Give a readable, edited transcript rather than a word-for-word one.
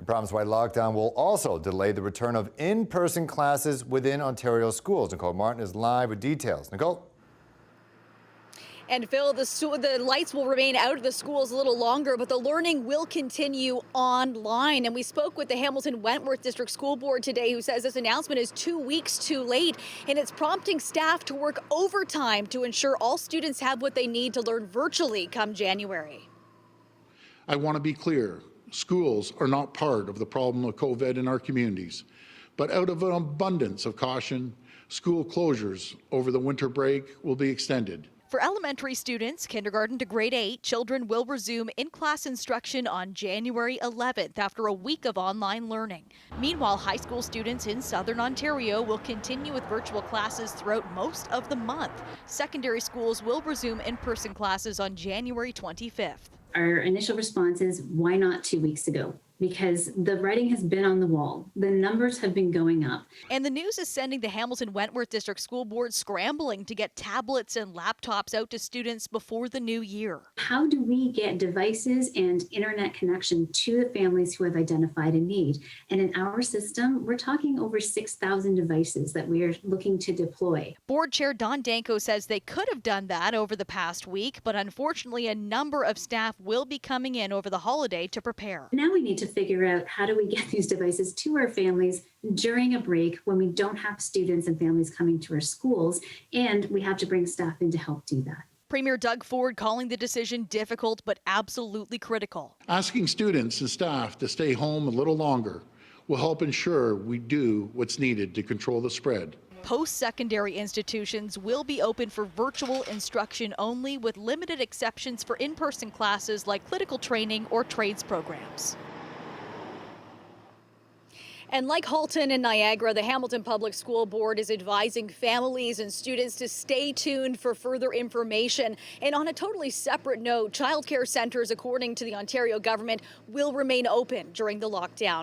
province-wide lockdown will also delay the return of in-person classes within Ontario schools. Nicole Martin is live with details. Nicole? And Phil, the lights will remain out of the schools a little longer, but the learning will continue online. And we spoke with the Hamilton Wentworth District School Board today, who says this announcement is 2 weeks too late, and it's prompting staff to work overtime to ensure all students have what they need to learn virtually come January. I want to be clear. Schools are not part of the problem of COVID in our communities, but out of an abundance of caution, school closures over the winter break will be extended. For elementary students, kindergarten to grade 8, children will resume in-class instruction on January 11th after a week of online learning. Meanwhile, high school students in Southern Ontario will continue with virtual classes throughout most of the month. Secondary schools will resume in-person classes on January 25th. Our initial response is, why not 2 weeks ago? Because the writing has been on the wall. The numbers have been going up. And the news is sending the Hamilton Wentworth District School Board scrambling to get tablets and laptops out to students before the new year. How do we get devices and internet connection to the families who have identified a need? And in our system, we're talking over 6,000 devices that we are looking to deploy. Board Chair Don Danko says they could have done that over the past week, but unfortunately a number of staff will be coming in over the holiday to prepare. Now we need to figure out, how do we get these devices to our families during a break when we don't have students and families coming to our schools, and we have to bring staff in to help do that. Premier Doug Ford calling the decision difficult but absolutely critical. Asking students and staff to stay home a little longer will help ensure we do what's needed to control the spread. Post-secondary institutions will be open for virtual instruction only, with limited exceptions for in-person classes like clinical training or trades programs. And like Halton and Niagara, the Hamilton Public School Board is advising families and students to stay tuned for further information. And on a totally separate note, childcare centers, according to the Ontario government, will remain open during the lockdown.